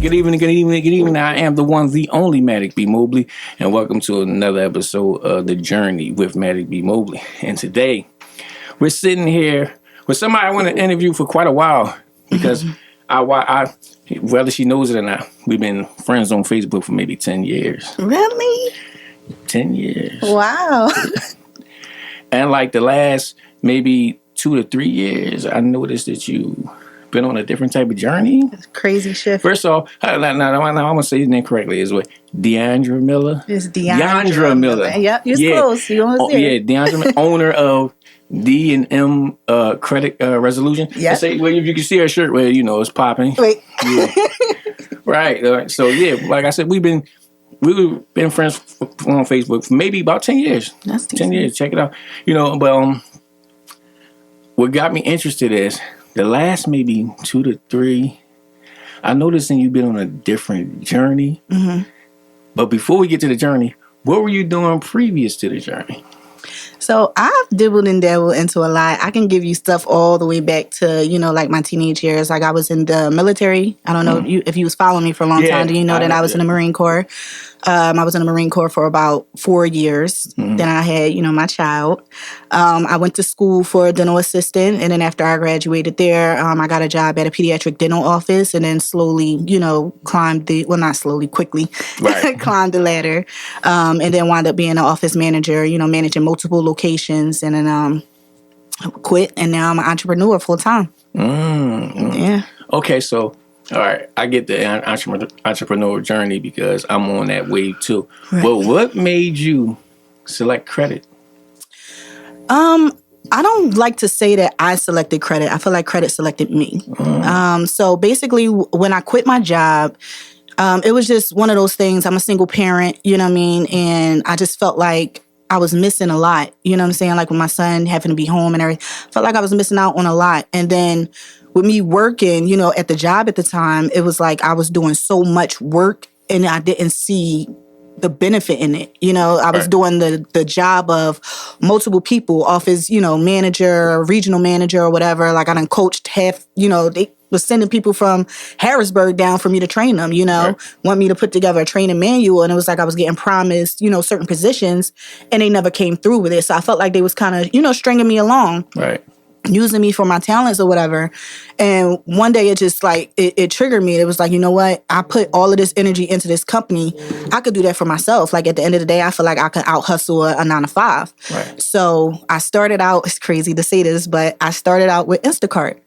Good evening, good evening, good evening. I am the one, the only Matic B. Mobley, and welcome to another episode of The Journey with Matic B. Mobley. And today, we're sitting here with somebody I want to interview for quite a while because I whether she knows it or not, we've been friends on Facebook for maybe 10 years. Really? 10 years. Wow. And like the last maybe 2 to 3 years, I noticed that you been on a different type of journey. Crazy shift. First off, I'm going to say his name correctly. Is what? Diondra Miller? It's Diondra Miller. Yep, you're close. You almost there. Yeah, Diondra Miller, owner of D&M Credit Resolution. Yeah. Say, well, if you can see her shirt, well, you know, it's popping. Wait. Yeah. Right. So, yeah, like I said, we've been friends on Facebook for maybe about 10 years. That's 10 years. Check it out. You know, but what got me interested is the last maybe 2 to 3, I noticed that you've been on a different journey. Mm-hmm. But before we get to the journey, what were you doing previous to the journey? So I've dibbled and dabbled into a lot. I can give you stuff all the way back to, like my teenage years. Like I was in the military. I don't know if you was following me for a long time. Do you know that I was in the Marine Corps? I was in the Marine Corps for about 4 years. Mm-hmm. Then I had, my child. I went to school for a dental assistant. And then after I graduated there, I got a job at a pediatric dental office and then slowly, quickly climbed the ladder. And then wound up being an office manager, managing multiple locations. And then quit. And now I'm an entrepreneur full time. Mm-hmm. Yeah. Okay, so... All right, I get the entrepreneur journey because I'm on that wave too. Right. Well, what made you select credit? I don't like to say that I selected credit. I feel like credit selected me. So basically, when I quit my job, it was just one of those things. I'm a single parent, you know what I mean? And I just felt like I was missing a lot, you know what I'm saying? Like with my son having to be home and everything, I felt like I was missing out on a lot. And then with me working, at the job at the time, it was like I was doing so much work and I didn't see the benefit in it. I was doing the job of multiple people, office, manager, regional manager or whatever. Like I done coached half, they was sending people from Harrisburg down for me to train them, want me to put together a training manual. And it was like I was getting promised, certain positions and they never came through with it. So I felt like they was kind of, stringing me along. Right. Using me for my talents or whatever. And one day it just like, it triggered me. It was like, you know what? I put all of this energy into this company. I could do that for myself. Like at the end of the day, I feel like I could out hustle a 9 to 5. Right. So I started out, it's crazy to say this, but I started out with Instacart.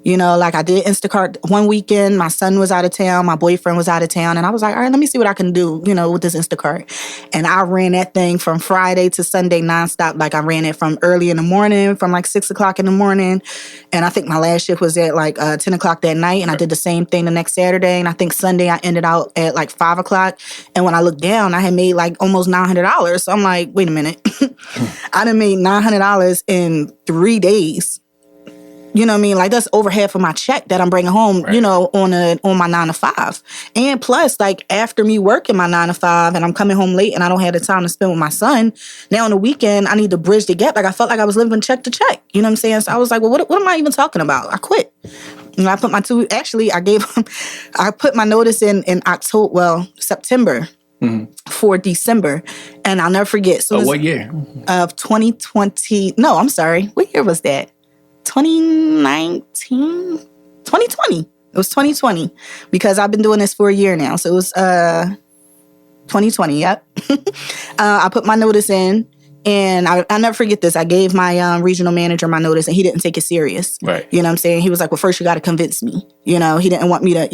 Like I did Instacart one weekend. My son was out of town. My boyfriend was out of town. And I was like, all right, let me see what I can do, with this Instacart. And I ran that thing from Friday to Sunday nonstop. Like I ran it from early in the morning, from like 6 o'clock in the morning. And I think my last shift was at like 10 o'clock that night. And I did the same thing the next Saturday. And I think Sunday I ended out at like 5 o'clock. And when I looked down, I had made like almost $900. So I'm like, wait a minute. I done made $900 in 3 days. You know what I mean? Like that's over half of my check that I'm bringing home, on my 9 to 5. And plus, like after me working my 9 to 5 and I'm coming home late and I don't have the time to spend with my son, now on the weekend, I need to bridge the gap. Like I felt like I was living check to check. You know what I'm saying? So I was like, well, what am I even talking about? I quit. And I put I put my notice in September. Mm-hmm. For December. And I'll never forget. What year? Of 2020. No, I'm sorry. What year was that? 2019? 2020. It was 2020 because I've been doing this for a year now. So it was 2020, yep. I put my notice in and I'll never forget this. I gave my regional manager my notice and he didn't take it serious. Right. You know what I'm saying? He was like, well, first you got to convince me. He didn't want me to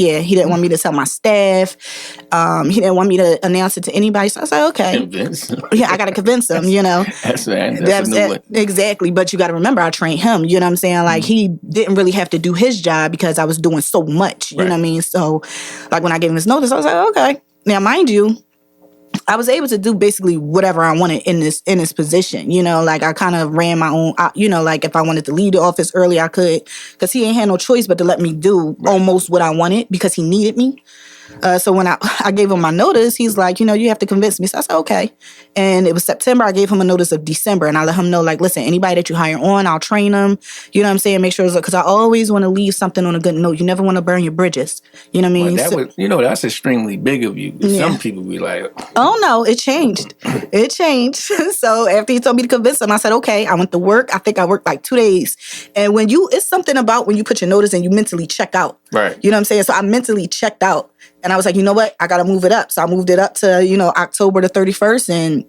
tell my staff. He didn't want me to announce it to anybody. So I was like, okay. Convince him. Yeah, I got to convince him, That's a new one. Exactly. But you got to remember, I trained him. You know what I'm saying? Like, he didn't really have to do his job because I was doing so much. You know what I mean? So, like, when I gave him his notice, I was like, okay. Now, mind you, I was able to do basically whatever I wanted in this position. Like I kind of ran my own, like if I wanted to leave the office early, I could, because he ain't had no choice but to let me do almost what I wanted because he needed me. So when I gave him my notice, he's like, you have to convince me. So I said, okay. And it was September. I gave him a notice of December. And I let him know, like, listen, anybody that you hire on, I'll train them. You know what I'm saying? Make sure, because I always want to leave something on a good note. You never want to burn your bridges. You know what I mean? That's extremely big of you. Yeah. Some people be like, oh, no, it changed. It changed. So after he told me to convince him, I said, okay. I went to work. I think I worked like 2 days. And it's something about when you put your notice and you mentally check out. Right. You know what I'm saying? So I mentally checked out. And I was like, you know what? I got to move it up. So I moved it up to, October the 31st. And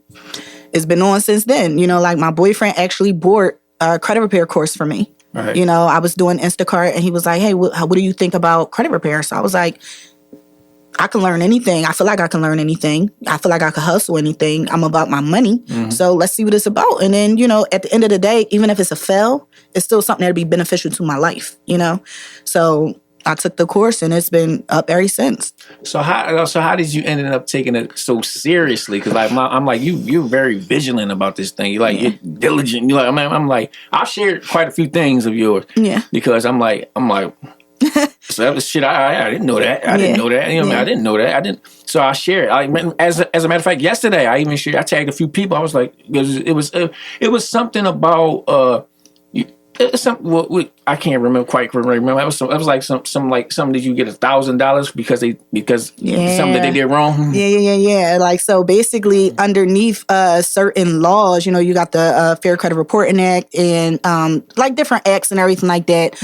it's been on since then. Like my boyfriend actually bought a credit repair course for me. Right. I was doing Instacart and he was like, hey, what do you think about credit repair? So I was like, I can learn anything. I feel like I can learn anything. I feel like I can hustle anything. I'm about my money. Mm-hmm. So let's see what it's about. And then, at the end of the day, even if it's a fail, it's still something that'll be beneficial to my life, So I took the course and it's been up ever since. So how did you end up taking it so seriously? Because I'm like you're very vigilant about this thing. You're diligent. I'm like I've shared quite a few things of yours. Yeah. Because I'm like so that was shit. I didn't know that. I didn't know that. I didn't know that. I didn't. So I shared. As a matter of fact, yesterday I even shared. I tagged a few people. I was like, it was something about. It's something I can't quite remember. It was like something that you get $1,000 because something that they did wrong. Yeah. Like, so basically underneath certain laws, you got the Fair Credit Reporting Act and like different acts and everything like that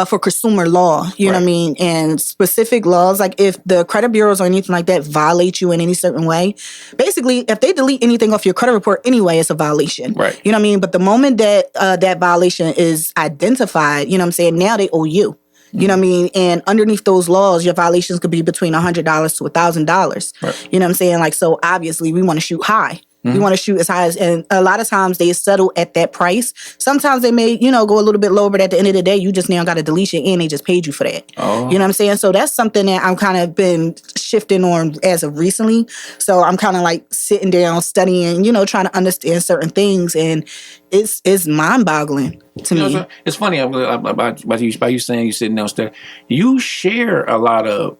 for consumer law. You know what I mean? And specific laws, like if the credit bureaus or anything like that violate you in any certain way, basically if they delete anything off your credit report anyway, it's a violation. Right. You know what I mean? But the moment that that violation is identified, you know what I'm saying, now they owe you. You know what I mean? And underneath those laws, your violations could be between $100 to $1,000. Right. You know what I'm saying? Like, so obviously we want to shoot high. We want to shoot as high as, and a lot of times they settle at that price. Sometimes they may, go a little bit lower, but at the end of the day, you just now got a deletion and they just paid you for that. Oh. You know what I'm saying? So that's something that I'm kind of been shifting on as of recently. So I'm kind of like sitting down, studying, trying to understand certain things. And it's mind-boggling to me. So it's funny about you saying you sitting down studying. You share a lot of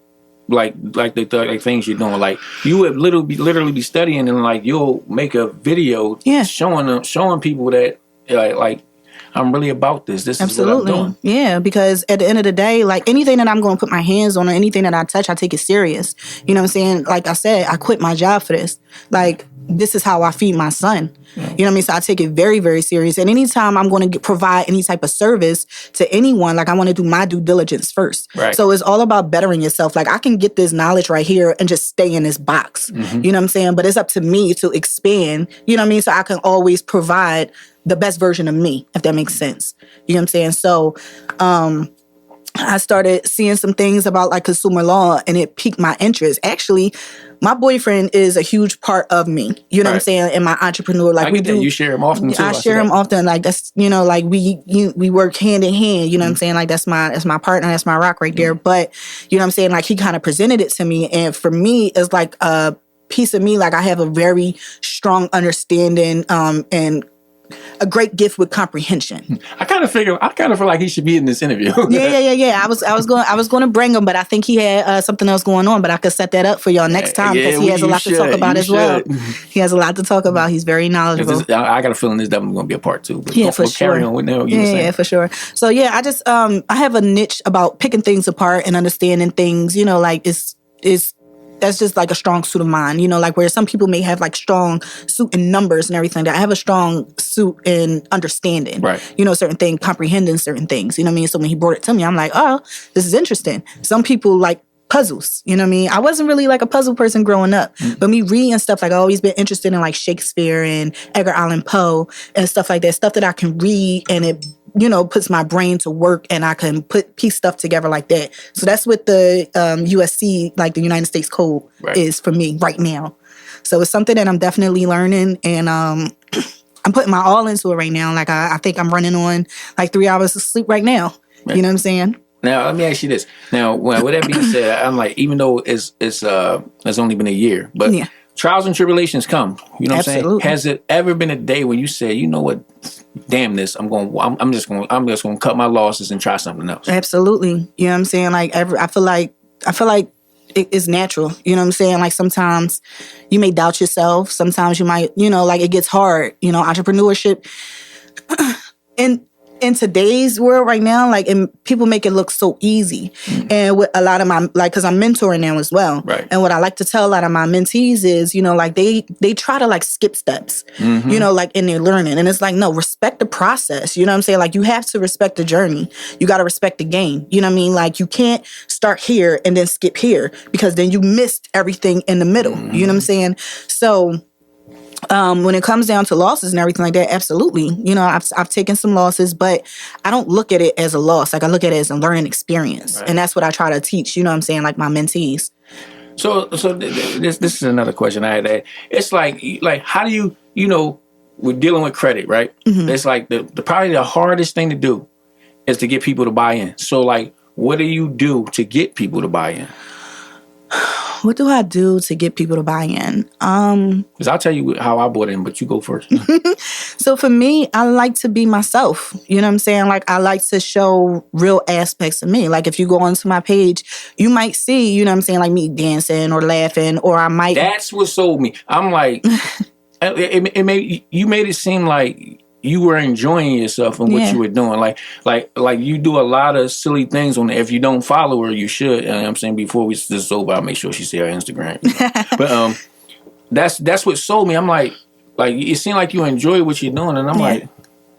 like the things you're doing. Like you would literally be studying and like you'll make a video showing people that like I'm really about this. This Absolutely. is what I'm doing. Yeah, because at the end of the day, like anything that I'm going to put my hands on or anything that I touch, I take it serious. You know what I'm saying? Like I said, I quit my job for this. Like this is how I feed my son. Yeah. You know what I mean? So I take it very, very serious. And anytime I'm going to provide any type of service to anyone, like I want to do my due diligence first. Right. So it's all about bettering yourself. Like I can get this knowledge right here and just stay in this box. Mm-hmm. You know what I'm saying? But it's up to me to expand, you know what I mean? So I can always provide the best version of me, if that makes sense. You know what I'm saying? So, I started seeing some things about like consumer law and it piqued my interest. Actually, my boyfriend is a huge part of me. You know what I'm saying? In my entrepreneur, like you share him often too. I share him often. Like that's like we work hand in hand. You know what I'm saying? Like that's my partner. That's my rock right there. But you know what I'm saying? Like he kind of presented it to me, and for me, it's like a piece of me. Like I have a very strong understanding and a great gift with comprehension. I kind of feel like he should be in this interview. Yeah. I was going to bring him, but I think he had something else going on. But I could set that up for y'all next time because he has a lot to talk about as well. He has a lot to talk about. He's very knowledgeable. I got a feeling this definitely going to be a part two. But for sure. Carry on with that. Yeah, for sure. So I just I have a niche about picking things apart and understanding things. Like it's. That's just like a strong suit of mine, like where some people may have like strong suit in numbers and everything. That I have a strong suit in understanding, right? Certain things, comprehending certain things. You know what I mean? So when he brought it to me, I'm like, oh, this is interesting. Some people like puzzles. You know what I mean? I wasn't really like a puzzle person growing up, but me reading stuff, like I've always been interested in like Shakespeare and Edgar Allan Poe and stuff like that. Stuff that I can read and it puts my brain to work and I can piece stuff together like that. So that's what the USC, like the United States Code, is for me right now. So it's something that I'm definitely learning and I'm putting my all into it right now. Like I think I'm running on like 3 hours of sleep right now. Right. You know what I'm saying? Now, let me ask you this. Now, with that being said, I'm like, even though it's only been a year, but trials and tribulations come. You know what I'm saying? Has it ever been a day when you say, you know what, damn this, I'm just going to cut my losses and try something else? Absolutely. You know what I'm saying? Like I feel like it's natural. You know what I'm saying? Like sometimes you may doubt yourself. Sometimes you might, like it gets hard. Entrepreneurship in today's world right now, like, and people make it look so easy. And with a lot of my, like, because I'm mentoring now as well. Right. And what I like to tell a lot of my mentees is, like they try to like skip steps, like in their learning. And it's like, no, respect the process. You know what I'm saying? Like you have to respect the journey. You got to respect the game. You know what I mean? Like you can't start here and then skip here because then you missed everything in the middle. You know what I'm saying? So when it comes down to losses and everything like that, absolutely. I've taken some losses, but I don't look at it as a loss. Like I look at it as a learning experience. Right. And that's what I try to teach, you know what I'm saying, like my mentees. So this is another question I had. It's like how do we're dealing with credit, right? Mm-hmm. It's like the probably the hardest thing to do is to get people to buy in. So like, what do you do to get people to buy in? What do I do to get people to buy in? Because I'll tell you how I bought in, but you go first. So for me, I like to be myself. You know what I'm saying? Like I like to show real aspects of me. Like if you go onto my page, you might see, you know what I'm saying, like me dancing or laughing, or I might. That's what sold me. I'm like, you made it seem like you were enjoying yourself and what you were doing. Like you do a lot of silly things on there. If you don't follow her, you should. And I'm saying before this is over, I'll make sure she see her Instagram. But that's what sold me. I'm like it seemed like you enjoy what you're doing, and I'm like,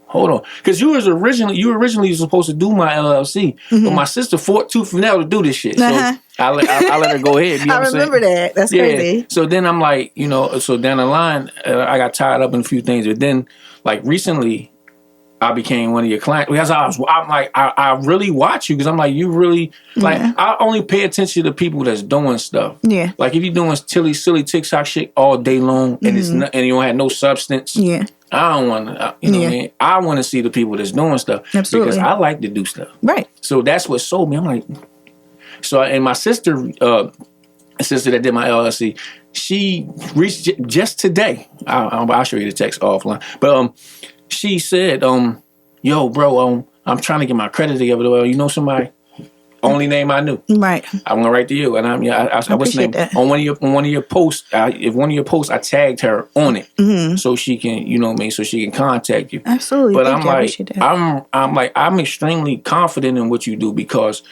hold on, because you were originally supposed to do my LLC, but my sister fought tooth and nail to do this shit. So I let her go ahead. You know I remember that. That's crazy. So then I'm like, so down the line, I got tied up in a few things, but then like recently, I became one of your clients because I'm like, I really watch you because I'm like, you really like, I only pay attention to people that's doing stuff. Yeah. Like if you're doing silly TikTok shit all day long and it's not, and you don't have no substance. Yeah. I don't want to, what I mean? I want to see the people that's doing stuff. Absolutely. Because I like to do stuff. Right. So that's what sold me. I'm like, and my sister that did my LLC, she reached just today. I'll show you the text offline. But she said, yo, bro, I'm trying to get my credit together. Well, you know somebody? Only name I knew. Right. I'm gonna write to you, and I appreciate that. On one of your posts. If one of your posts, I tagged her on it, so she can, so she can contact you. Absolutely. But I'm extremely confident in what you do because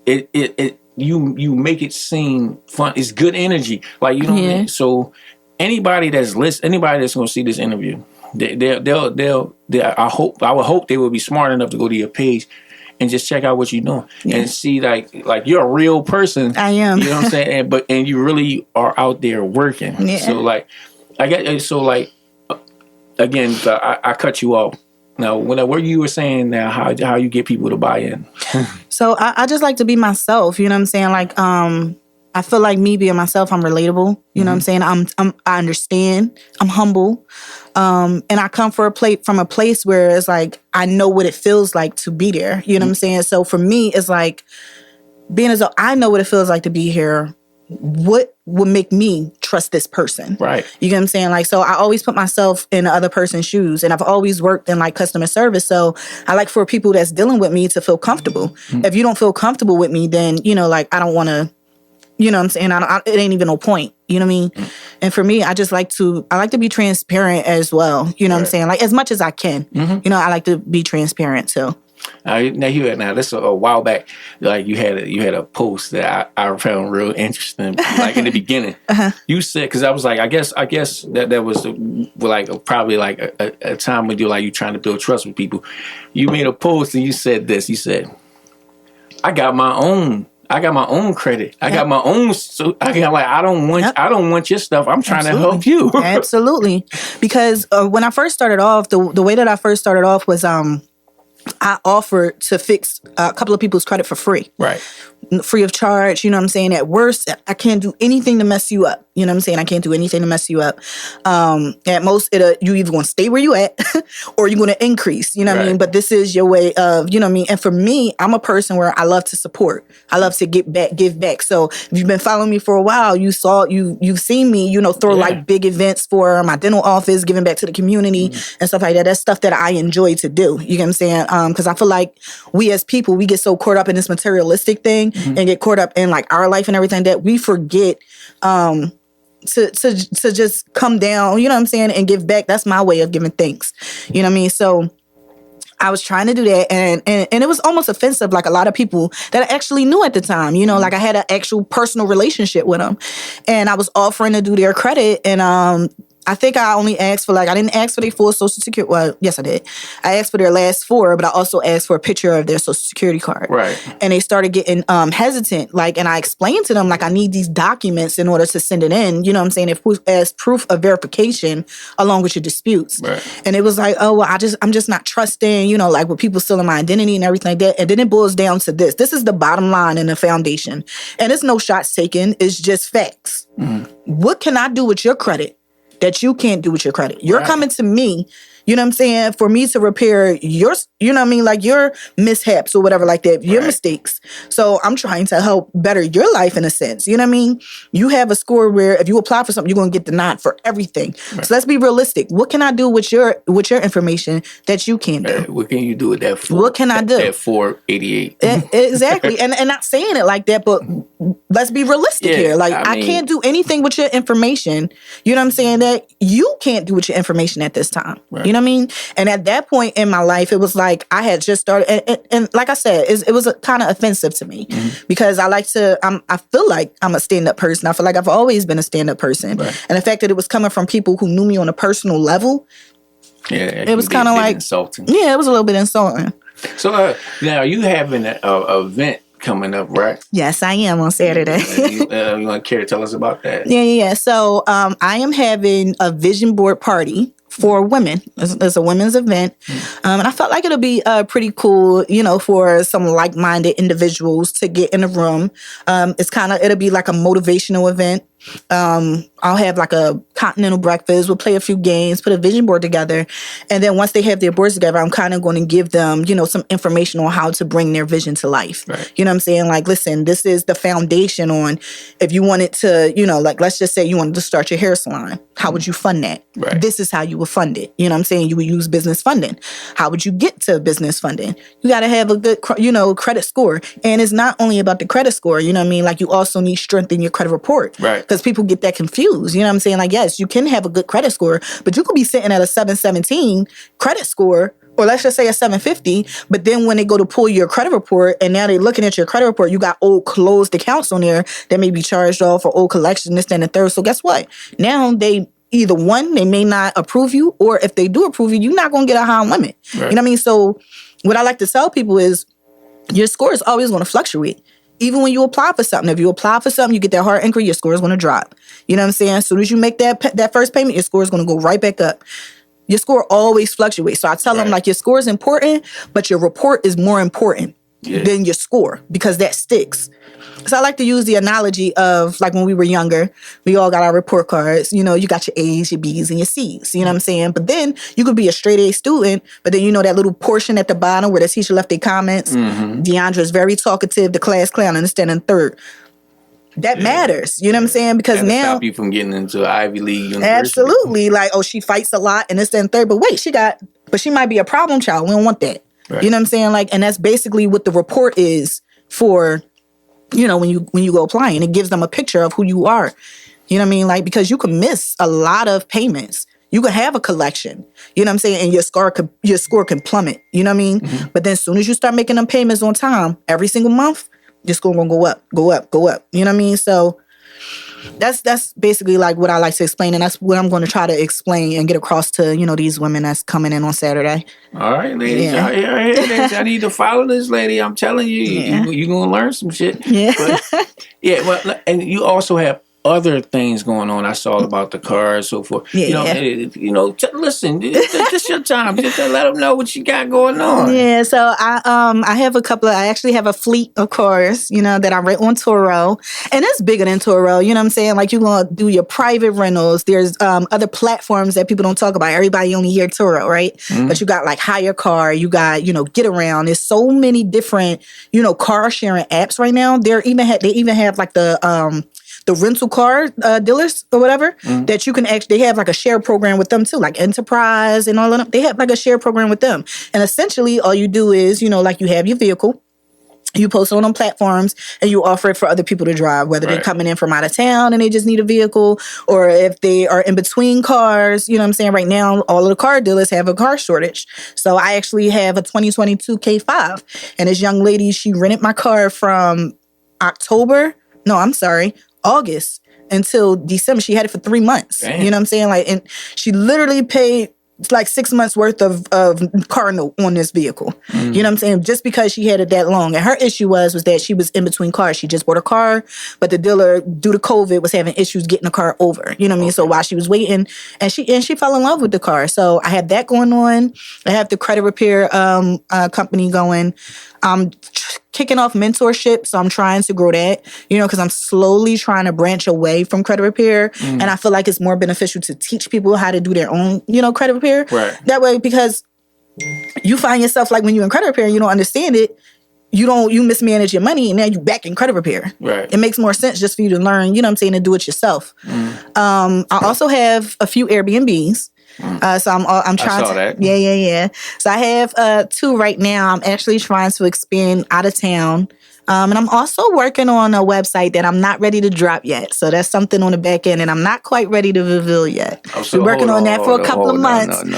you make it seem fun. It's good energy, like you know what I mean. So anybody that's gonna see this interview, they'll I would hope they will be smart enough to go to your page and just check out what you're doing and see like you're a real person. I am. You know what I'm saying? And you really are out there working. Yeah. So like again, I cut you off. Now, what you were saying now, how you get people to buy in? So I just like to be myself. You know what I'm saying? Like I feel like me being myself, I'm relatable. You know what I'm saying? I understand. I'm humble. And I come from a place where it's like, I know what it feels like to be there. You know what I'm saying? So for me, it's like being as though I know what it feels like to be here. What would make me trust this person? Right. You get what I'm saying? Like, so I always put myself in the other person's shoes, and I've always worked in like customer service. So I like for people that's dealing with me to feel comfortable. If you don't feel comfortable with me, then, like, I don't want to, you know what I'm saying? It ain't even no point. You know what I mean? And for me, I like to be transparent as well. You know what I'm saying? Like as much as I can. I like to be transparent too. Now this is a while back. Like you had a post that I found real interesting. Like in the beginning, you said, because I was like, I guess that was like probably like a time when you're trying to build trust with people. You made a post and you said this. You said, I got my own credit. I got my own. So I don't want your stuff. I'm trying to help you. Absolutely. Because when I first started off, the way that I first started off was I offered to fix a couple of people's credit for free. Right. Free of charge. You know what I'm saying? At worst, I can't do anything to mess you up. You know what I'm saying? I can't do anything to mess you up. At most, you either going to stay where you at or you're going to increase. You know what I mean? But this is your way of, you know what I mean? And for me, I'm a person where I love to support. I love to give back. So if you've been following me for a while, you've seen me, you know, throw like big events for my dental office, giving back to the community and stuff like that. That's stuff that I enjoy to do. You get what I'm saying? Because I feel like we as people, we get so caught up in this materialistic thing and get caught up in like our life and everything that we forget to just come down, you know what I'm saying, and give back. That's my way of giving thanks. You know what I mean? So I was trying to do that, and it was almost offensive, like a lot of people that I actually knew at the time, you know, like I had an actual personal relationship with them, and I was offering to do their credit, and I think I only asked for I didn't ask for their full social security. Well, yes, I did. I asked for their last four, but I also asked for a picture of their social security card. Right. And they started getting hesitant. And I explained to them, I need these documents in order to send it in. You know what I'm saying? As proof of verification along with your disputes. Right. And it was like, oh, well, I'm just not trusting, you know, with people stealing my identity and everything like that. And then it boils down to this. This is the bottom line in the foundation. And it's no shots taken. It's just facts. What can I do with your credit that you can't do with your credit? You're coming to me, you know what I'm saying, for me to repair your, you know what I mean, your mishaps or whatever like that, your mistakes. So I'm trying to help better your life in a sense. You know what I mean? You have a score where if you apply for something, you're going to get denied for everything. Right. So let's be realistic. What can I do with your information that you can't do? What can you do with that? What can I do? At 488. Exactly. and not saying it like that, but let's be realistic here. I can't do anything with your information. You know what I'm saying? That you can't do with your information at this time. Right. You know what I mean? And at that point in my life, it was like I had just started. And like I said, it was kind of offensive to me because I feel like I'm a stand-up person. I feel like I've always been a stand-up person. Right. And the fact that it was coming from people who knew me on a personal level, it was kind of insulting. Yeah, it was a little bit insulting. So now you having an event coming up, right? Yes, I am on Saturday. You want to care to tell us about that? Yeah. So I am having a vision board party for women. It's a women's event. And I felt like it'll be pretty cool, you know, for some like-minded individuals to get in the room. It'll be like a motivational event. I'll have a continental breakfast. We'll play a few games, put a vision board together. And then once they have their boards together, I'm kind of going to give them, you know, some information on how to bring their vision to life. Right. You know what I'm saying? Listen, this is the foundation on if you wanted to, you know, let's just say you wanted to start your hair salon. How would you fund that? Right. This is how you would fund it. You know what I'm saying? You would use business funding. How would you get to business funding? You got to have a good, credit score. And it's not only about the credit score. You know what I mean? You also need strength in your credit report. Right. Because people get that confused. You know what I'm saying? Yes, you can have a good credit score, but you could be sitting at a 717 credit score, or let's just say a 750, but then when they go to pull your credit report and now they're looking at your credit report, you got old closed accounts on there that may be charged off for old collection, this, that, and the third. So guess what? Now they either one, they may not approve you, or if they do approve you, you're not going to get a high limit. Right. You know what I mean? So what I like to tell people is your score is always going to fluctuate. Even when you apply for something, if you apply for something, you get that hard inquiry, your score is going to drop. You know what I'm saying? As soon as you make that first payment, your score is going to go right back up. Your score always fluctuates. So I tell them your score is important, but your report is more important than your score because that sticks. So I like to use the analogy of when we were younger, we all got our report cards. You know, you got your A's, your B's, and your C's. You know what I'm saying? But then you could be a straight A student, but then you know that little portion at the bottom where the teacher left their comments. Diondra is very talkative, the class clown, and standing third. That matters. You know what I'm saying? Because now stop you from getting into Ivy League university. Absolutely. she fights a lot and this, that, and third. But wait, she might be a problem child. We don't want that. Right. You know what I'm saying? And that's basically what the report is for. You know, when you go applying, it gives them a picture of who you are. You know what I mean? Because you can miss a lot of payments. You can have a collection. You know what I'm saying? And your score can plummet. You know what I mean? Mm-hmm. But then as soon as you start making them payments on time, every single month, your score gonna go up, go up, go up. You know what I mean? So that's basically what I like to explain, and that's what I'm going to try to explain and get across to these women that's coming in on Saturday. All right, ladies, I need to follow this lady. I'm telling you, you're going to learn some shit. Yeah, but, well, and you also have other things going on. I saw about the car and so forth. Yeah. Listen, this your time. Just to let them know what you got going on. Yeah, so I have I actually have a fleet of cars, that I rent on Turo. And it's bigger than Turo, you know what I'm saying? Like, you're going to do your private rentals. There's other platforms that people don't talk about. Everybody only hear Turo, right? Mm-hmm. But you got like Hire Car, you got, Get Around. There's so many different, car sharing apps right now. They even have like the rental car dealers or whatever, that you can actually, they have like a share program with them too, like Enterprise and all of them. They have like a share program with them. And essentially all you do is, like you have your vehicle, you post it on platforms and you offer it for other people to drive, whether they're coming in from out of town and they just need a vehicle, or if they are in between cars, you know what I'm saying? Right now, all of the car dealers have a car shortage. So I actually have a 2022 K5, and this young lady, she rented my car from August until December. She had it for 3 months. Damn. You know what I'm saying? Like, and she literally paid like 6 months worth of car note on this vehicle. You know what I'm saying? Just because she had it that long. And her issue was that she was in between cars. She just bought a car, but the dealer, due to COVID, was having issues getting the car over. You know what I mean? So while she was waiting, and she fell in love with the car. So I have that going on. I have the credit repair company going. I'm kicking off mentorship, so I'm trying to grow that, because I'm slowly trying to branch away from credit repair. And I feel like it's more beneficial to teach people how to do their own, credit repair. Right. That way, because you find yourself, like, when you're in credit repair and you don't understand it, you mismanage your money, and now you're back in credit repair. Right. It makes more sense just for you to learn, and do it yourself. I also have a few Airbnbs. So I'm trying to. That. Yeah. So I have 2 right now. I'm actually trying to expand out of town. And I'm also working on a website that I'm not ready to drop yet. So that's something on the back end, and I'm not quite ready to reveal yet. We're working on that for a couple of months. No.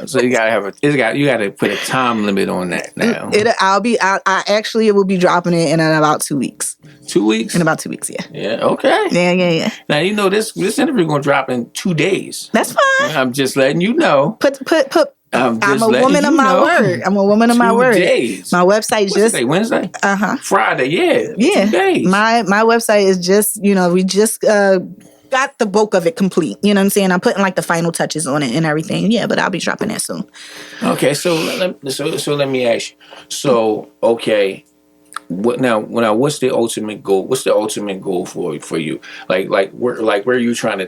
So you gotta put a time limit on that now. It will be dropping it in about 2 weeks. 2 weeks? In about 2 weeks, yeah. Yeah, okay. Yeah. Now, this interview gonna drop in 2 days. That's fine. I'm just letting you know. I'm a woman of my word. I'm a woman of my word. 2 days. My website What's today? Wednesday? Friday, yeah. 2 days. My website is just, we just got the bulk of it complete. You know what I'm saying? I'm putting like the final touches on it and everything. Yeah, but I'll be dropping that soon. Okay, so let me ask you. So, okay. What's the ultimate goal? What's the ultimate goal for you? Where are you trying to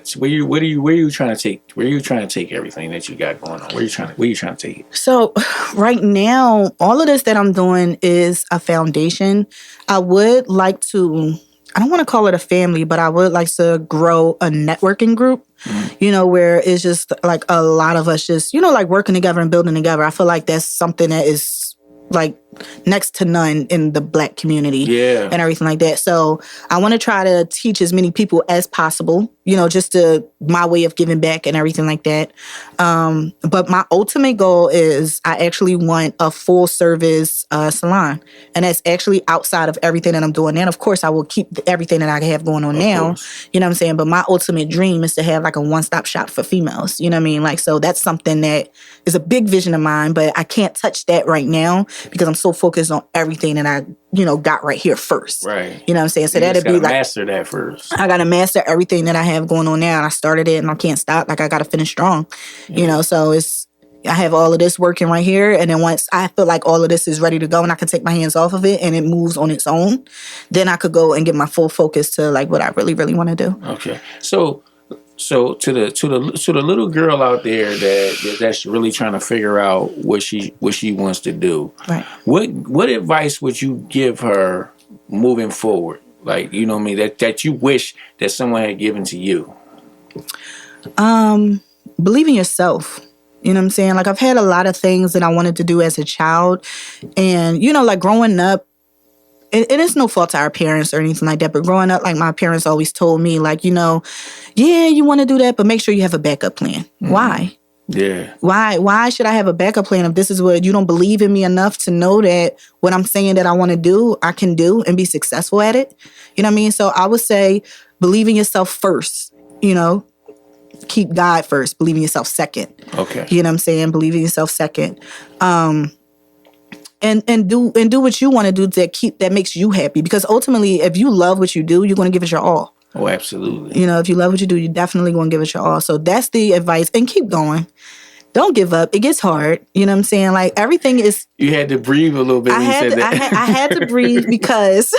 take everything that you got going on? Where you trying to take it? So right now, all of this that I'm doing is a foundation. I would like to, I don't want to call it a family, but I would like to grow a networking group, where it's just like a lot of us just, like working together and building together. I feel like that's something that is like next to none in the Black community and everything like that. So I want to try to teach as many people as possible, just my way of giving back and everything like that. But my ultimate goal is I actually want a full service salon. And that's actually outside of everything that I'm doing. And of course, I will keep everything that I have going on now. You know what I'm saying? But my ultimate dream is to have like a one-stop shop for females. You know what I mean? Like, so that's something that is a big vision of mine, but I can't touch that right now because I'm so focused on everything that I, got right here first. Right. You know what I'm saying? So that'd be like, master that first. I got to master everything that I have going on now. And I started it and I can't stop. Like, I got to finish strong, so I have all of this working right here. And then once I feel like all of this is ready to go and I can take my hands off of it and it moves on its own, then I could go and get my full focus to like what I really, really want to do. Okay. So to the little girl out there that's really trying to figure out what she wants to do, right? What advice would you give her moving forward? Like, you know what I mean, that you wish that someone had given to you? Believe in yourself. You know what I'm saying? Like, I've had a lot of things that I wanted to do as a child, and like growing up. And it's no fault to our parents or anything like that. But growing up, like my parents always told me, like, you want to do that, but make sure you have a backup plan. Why? Yeah. Why should I have a backup plan if this is what you don't believe in me enough to know that what I'm saying that I want to do, I can do and be successful at it? You know what I mean? So I would say believe in yourself first, keep God first, believe in yourself second. Okay. You know what I'm saying? Believe in yourself second. And do what you want to do that makes you happy. Because ultimately, if you love what you do, you're going to give it your all. Oh, absolutely. You know, if you love what you do, you're definitely going to give it your all. So that's the advice. And keep going. Don't give up. It gets hard. You know what I'm saying? Like, everything is... You had to breathe a little bit when you said that. I had to breathe because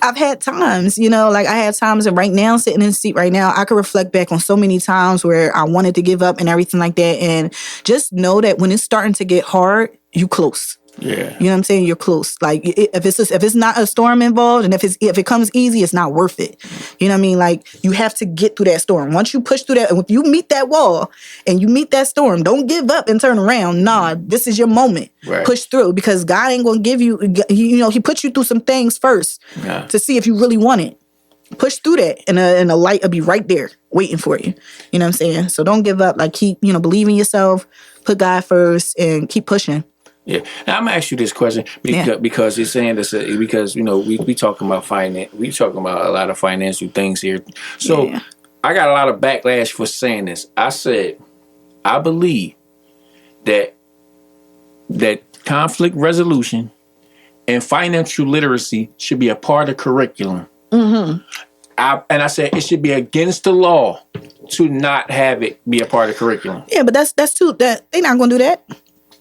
I've had times, you know, like I had times, and right now, sitting in the seat right now, I can reflect back on so many times where I wanted to give up and everything like that. And just know that when it's starting to get hard, you close. Yeah. You know what I'm saying? You're close. Like, if it's not a storm involved, and if it comes easy, it's not worth it. You know what I mean? Like, you have to get through that storm. Once you push through that, if you meet that wall and you meet that storm, don't give up and turn around. Nah, this is your moment. Right. Push through, because God ain't gonna give you. You know, He puts you through some things first to see if you really want it. Push through that, and a light will be right there waiting for you. You know what I'm saying? So don't give up. Like, keep, believe in yourself, put God first, and keep pushing. Yeah, now I'm gonna ask you this question because it's saying this because we talking about finance, we talking about a lot of financial things here. So I got a lot of backlash for saying this. I said I believe that conflict resolution and financial literacy should be a part of curriculum. Mm-hmm. I said it should be against the law to not have it be a part of curriculum. Yeah, but that's too that they're not gonna do that.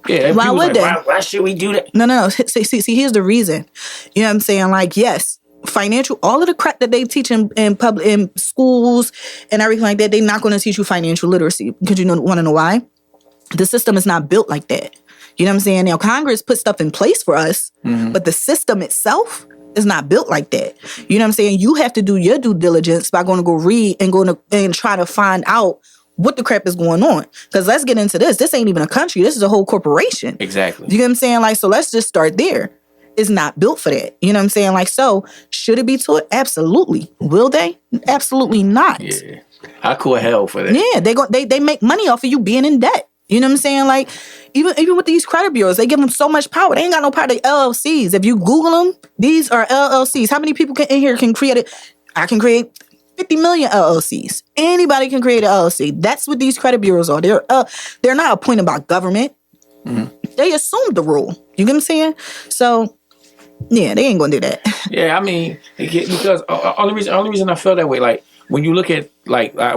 Yeah, why would they? Why should we do that? No. See, here's the reason. You know what I'm saying? Like, yes, financial, all of the crap that they teach in schools and everything like that, they're not going to teach you financial literacy. Because want to know why? The system is not built like that. You know what I'm saying? Now, Congress put stuff in place for us, but the system itself is not built like that. You know what I'm saying? You have to do your due diligence by going to go read and try to find out what the crap is going on. Because let's get into this. This ain't even a country. This is a whole corporation. Exactly. You know what I'm saying? Like, so let's just start there. It's not built for that. You know what I'm saying? Like, so should it be taught? Absolutely. Will they? Absolutely not. Yeah. I call hell for that. Yeah, they make money off of you being in debt. You know what I'm saying? Like, even with these credit bureaus, they give them so much power. They ain't got no power. They LLCs. If you Google them, these are LLCs. How many people in here can create it? I can create 50 million LLCs. Anybody can create an LLC. That's what these credit bureaus are. They're not appointed by government. Mm-hmm. They assume the rule. You get what I'm saying? So, yeah, they ain't gonna do that. Yeah, I mean, because only reason I felt that way, like when you look at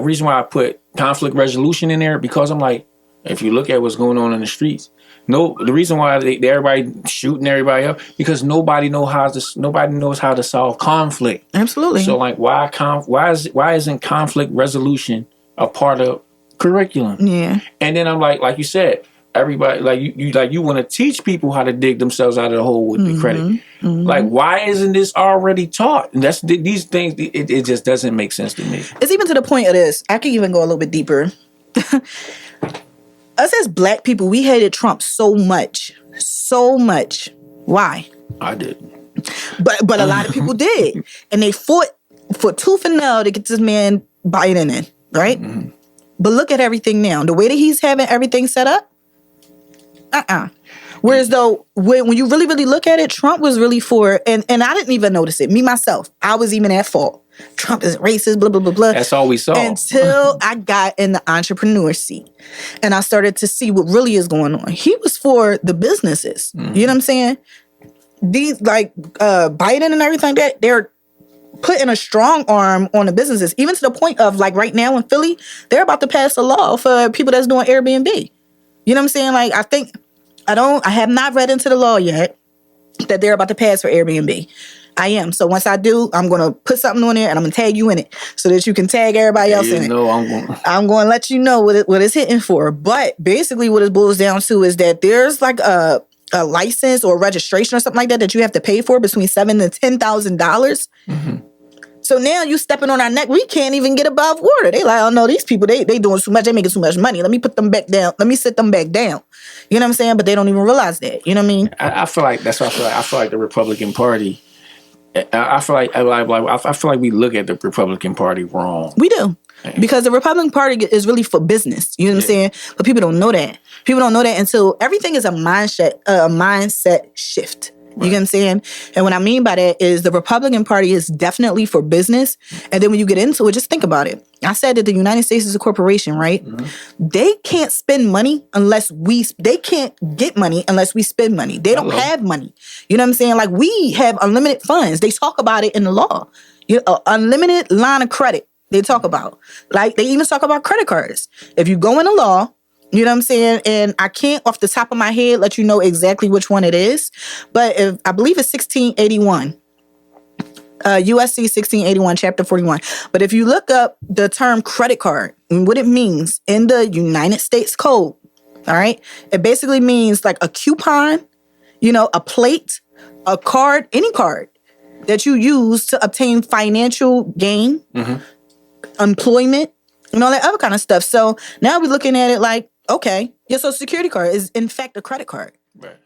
reason why I put conflict resolution in there, because I'm like, if you look at what's going on in the streets, the reason why everybody shooting everybody up, because nobody knows how to solve conflict. Absolutely. So like, why isn't conflict resolution a part of curriculum? Yeah. And then I'm like you said, everybody you want to teach people how to dig themselves out of the hole with the credit. Mm-hmm. Like, why isn't this already taught? And that's these things. It just doesn't make sense to me. It's even to the point of this. I can even go a little bit deeper. Us as Black people, we hated Trump so much. Why? I didn't. But a lot of people did. And they fought for tooth and nail to get this man Biden in, right? Mm-hmm. But look at everything now. The way that he's having everything set up, Whereas though, when you really, really look at it, Trump was really for, and I didn't even notice it. Me, myself, I was even at fault. Trump is racist, blah, blah, blah, blah. That's all we saw. Until I got in the entrepreneur seat. And I started to see what really is going on. He was for the businesses. Mm-hmm. You know what I'm saying? These, Biden and everything, that they're putting a strong arm on the businesses, even to the point of, right now in Philly, they're about to pass a law for people that's doing Airbnb. You know what I'm saying? I have not read into the law yet that they're about to pass for Airbnb. I am. So once I do, I'm going to put something on there and I'm going to tag you in it so that you can tag everybody else in it. I'm going to let you know what it's hitting for. But basically what it boils down to is that there's a license or registration or something like that you have to pay for between $7,000 to $10,000. Mm-hmm. So now you stepping on our neck. We can't even get above water. They like, oh no, these people, they doing too much. They making too much money. Let me put them back down. Let me sit them back down. You know what I'm saying? But they don't even realize that. You know what I mean? I feel like that's what I feel like the Republican Party. I feel like we look at the Republican Party wrong. We do. Because the Republican Party is really for business. You know what I'm saying? But people don't know that. People don't know that until everything is a mindset shift. You get what I'm saying? And what I mean by that is the Republican Party is definitely for business. And then when you get into it, just think about it. I said that the United States is a corporation, right? Mm-hmm. They can't spend money they can't get money unless we spend money. They don't have money. You know what I'm saying? We have unlimited funds. They talk about it in the law. Unlimited line of credit. They talk about, like, they even talk about credit cards. If you go in the law, you know what I'm saying? And I can't off the top of my head let you know exactly which one it is, but I believe it's 1681. USC 1681, chapter 41. But if you look up the term credit card and what it means in the United States Code, all right, it basically means like a coupon, a plate, a card, any card that you use to obtain financial gain, employment, and all that other kind of stuff. So now we're looking at it like, okay, your Social Security card is in fact a credit card. Right.